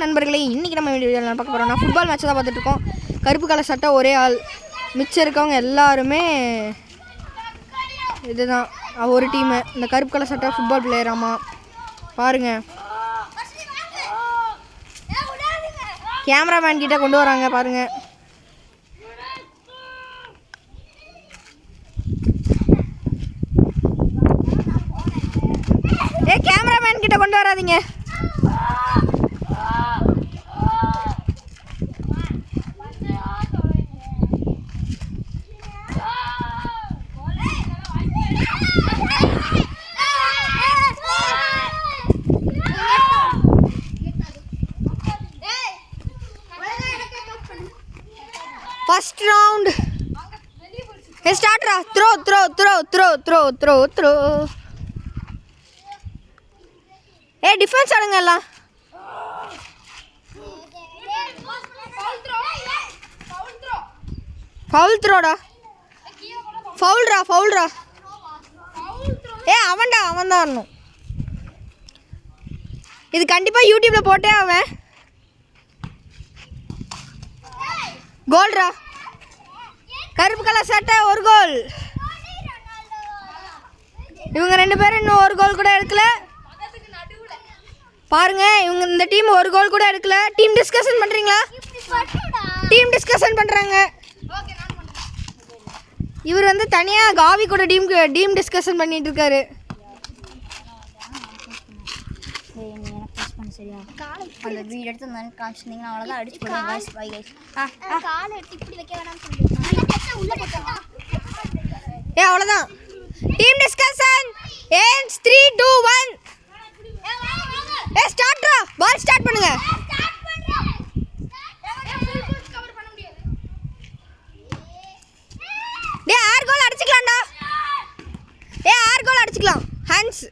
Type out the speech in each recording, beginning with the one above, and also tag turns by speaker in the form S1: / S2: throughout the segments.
S1: நண்பர்களே இன்னைக்கு நம்ம வீடியோவில் பார்க்க போகிறோம்னா ஃபுட்பால் மேட்ச் தான் பார்த்துட்டு இருக்கோம். கருப்பு கலர் சட்டை ஒரே ஆள், மிச்சம் இருக்கவங்க எல்லாருமே இதுதான் ஒரு டீமு. இந்த கருப்பு கலர் சட்டை ஃபுட்பால் பிளேயராமா பாருங்க. கேமராமேன் கிட்ட கொண்டு வராங்க பாருங்க. கேமராமேன் கிட்ட கொண்டு வராதீங்க. First round. Hey, start ra. Throw. Hey, defense adunga ella. Foul throw da. Foul ra. Hey, avanda annum. இது கண்டிப்பா யூடியூப்ல போட்டே அவன். கோல்ரா. கருப்பு கலர் சட்டை ஒரு கோல். இவங்க ரெண்டு பேரும் இன்னும் ஒரு கோல் கூட எடுக்கல பாருங்க. இவங்க இந்த டீம் ஒரு கோல் கூட எடுக்கல. டீம் டிஸ்கஷன் பண்றீங்களா? டீம் டிஸ்கஷன் பண்றாங்க. இவர் வந்து தனியா காவி கூட டீம் டிஸ்கஷன் பண்ணிட்டு இருக்காரு. சரியா அந்த வீடியோ எடுத்து நான் காமிச்சிருந்தீங்கன்னா அவ்வளோதான் அடிச்சு போடுவேன். Guys by guys. கால் எடுத்து இப்படி வைக்க வேணாம்னு சொல்லுங்க. உள்ள போட்டா அவ்வளோதான். Team discussion ends 3 2 1. ஸ்டார்ட் ரா. பால் ஸ்டார்ட் பண்ணுங்க. ஆறு கோல் அடிச்சுக்கலாம்டா. ஆறு கோல் அடிச்சுக்கலாம். ஹேண்ட்ஸ்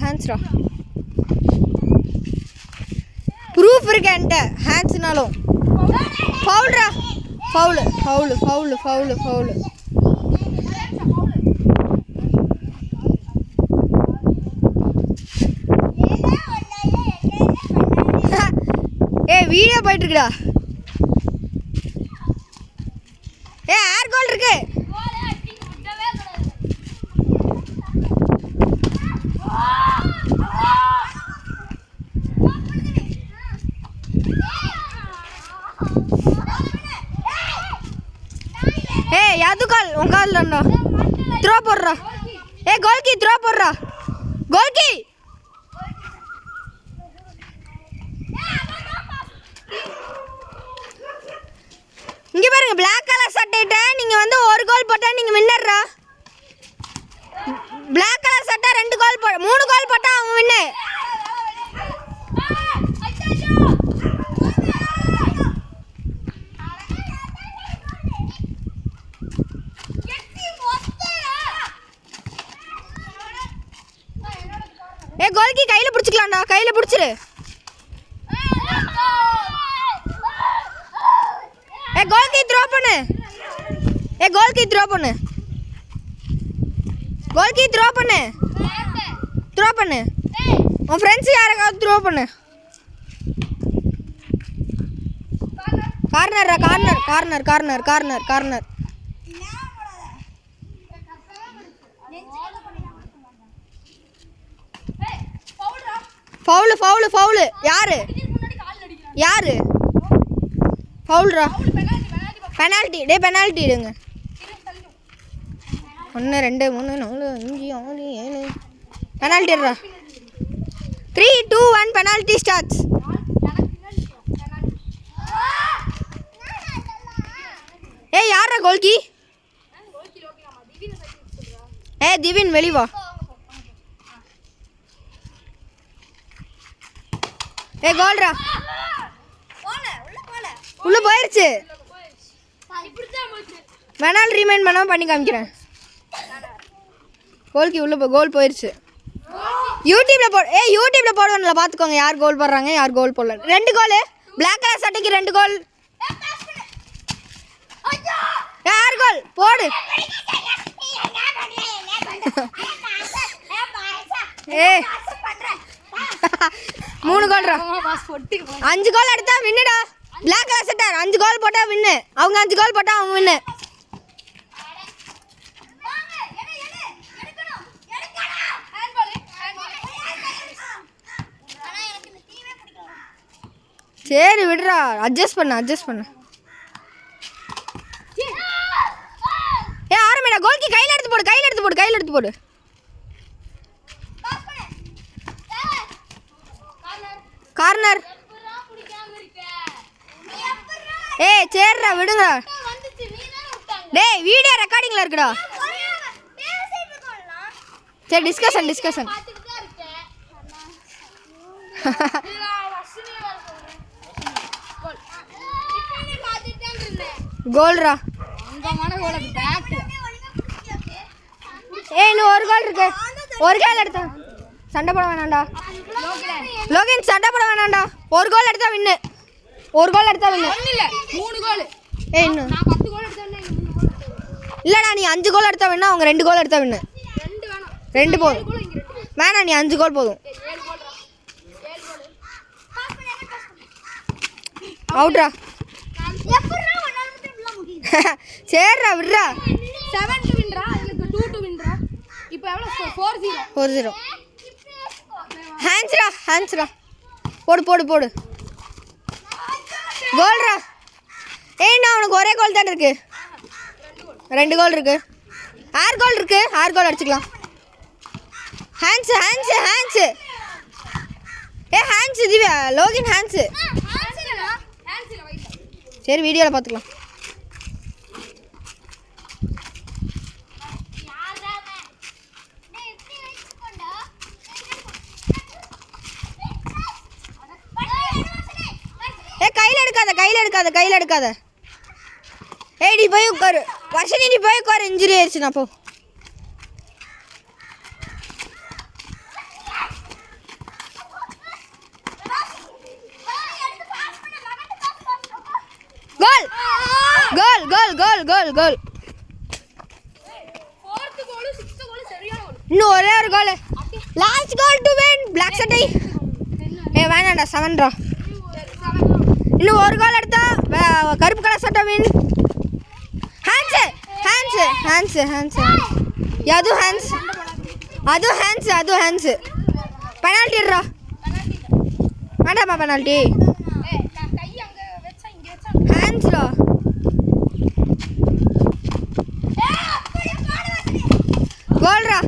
S1: ஹேண்ட்ஸ்ரா ப்ரூஃப் இருக்கு என்கிட்ட. ஹேண்ட்ஸ்னாலும் ஃபவுல்ரா. ஃபவுல் வீடியோ போயிட்டு இருக்குடா. ஏர் கோல் இருக்கு. யாது கால் உன் கால் இல்லைண்ணா. த்ரோ போடுறா. கோல்கி த்ரோ போடுறா. கோல்கி இங்க பாருங்க. பிளாக் கலர் சட்டையிட்ட நீங்க வந்து ஒரு கோல் போட்டா நீங்க வின்னர்ரா. பிளாக் கலர் சட்டை 2 கோல் 3 கோல் போட்டா அவன் வின்னு. கோல்கி கையில பிடிச்சிக்கலாம்டா. கையில பிடிச்சிரு. கோல்கி த்ரோ பண்ணு. கோல்கி த்ரோ பண்ணு. உன் ஃப்ரெண்ட்ஸ் யாராவது த்ரோ பண்ணு. கார்னர். ஃபவுல் யாரு ஃபவுல்ரா. பெனால்ட்டி. பெனால்ட்டி இடுங்க. 1 2 3 4 5 6 7 பெனால்ட்டி இருடா. 3 2 1 பெனால்ட்டி ஸ்டார்ட்ஸ். யாரா கோல்கி? திவின் வெளிவா. கோல்ரா. உள்ள போயிருச்சு. வேணாலும் ரீமைண்ட் பண்ணாம பண்ணி காமிக்கிறேன். கோல்கி உள்ள கோல் போயிருச்சு. யூடியூப்ல போடுவானுல பாத்துக்கோங்க யார் கோல் போடுறாங்க யார் கோல் போடல. 2 கோல். பிளாக் கலர் சட்டைக்கு 2 கோல். யார் கோல் போடு. ஏய் 3 கோல்ரா 5 கோல் எடுத்தா வின்னுடா Black கலர் செட்டர் 5 கோல் போட்டா வின்னு அவங்க 5 கோல் போட்டா அவங்க வின்னு சரி விடுறா அட்ஜஸ்ட் பண்ணு ஏ ஆரம்பிடா கோல்கி கையில எடுத்து போடு கார்னர் ஏய் சரிடா விடுங்க டேய் வீடியோ ரெக்கார்டிங்ல இருக்குடா சரி டிஸ்கஷன் கோல்ரா ஏய் இன்னும் ஒரு கோல் இருக்கு ஒரு கோல் எடுத்தா சண்டை போட வேணாம்டா லோகின் சண்டை போட வேணாம்டா ஒரு கோல் எடுத்தா வின்னு 3 கோல் ஏய் இன்னும் நான் 10 கோல் எடுத்தேன்னா 3 கோல் இல்லடா நீ 5 கோல் எடுத்தா வின்னு அவங்க 2 கோல் எடுத்தா வின்னு 2 போதும் வேணா நீ 5 கோல் போதும் 7 கோல் அவுட்ரா சரிடா விடுறா
S2: 7 டு வின்ரா இதுக்கு 2 டு வின்ரா இப்போ எவ்வளவு ஸ்கோர் 4-0
S1: ஹேண்ட்ஸ்ரா போடு கோல்ரா ஏய் நான் உனக்கு ஒரே கோல் தான் இருக்கு 2 கோல் இருக்கு 6 கோல் அடிச்சுக்கலாம் ஹேண்ட்ஸ் ஏ ஹேண்ட்ஸ் திவ்யா லோகின் ஹேண்ட்ஸ் சரி வீடியோவில் பார்த்துக்கலாம் கையில் எடுக்காத ஏய் நீ போய் உட்காரு வர்ஷினி நீ போய் உட்காரு இன்ஜுரி ஆயிடுச்சு நான் போ கோல் இன்னும் ஒரே ஒரு கோல் last goal to win Black சட்டை ஏய் வேணாம்டா 7 இன்னும் ஒரு கோல் எடுத்தா கருப்பு கலர் சட்டை வின் ஹேண்ட்ஸ் அது ஹேண்ட்ஸ் பெனால்ட்டிடா வேண்டாமா பெனால்ட்டி ஹேண்ட்ஸ்டா கோல்ரா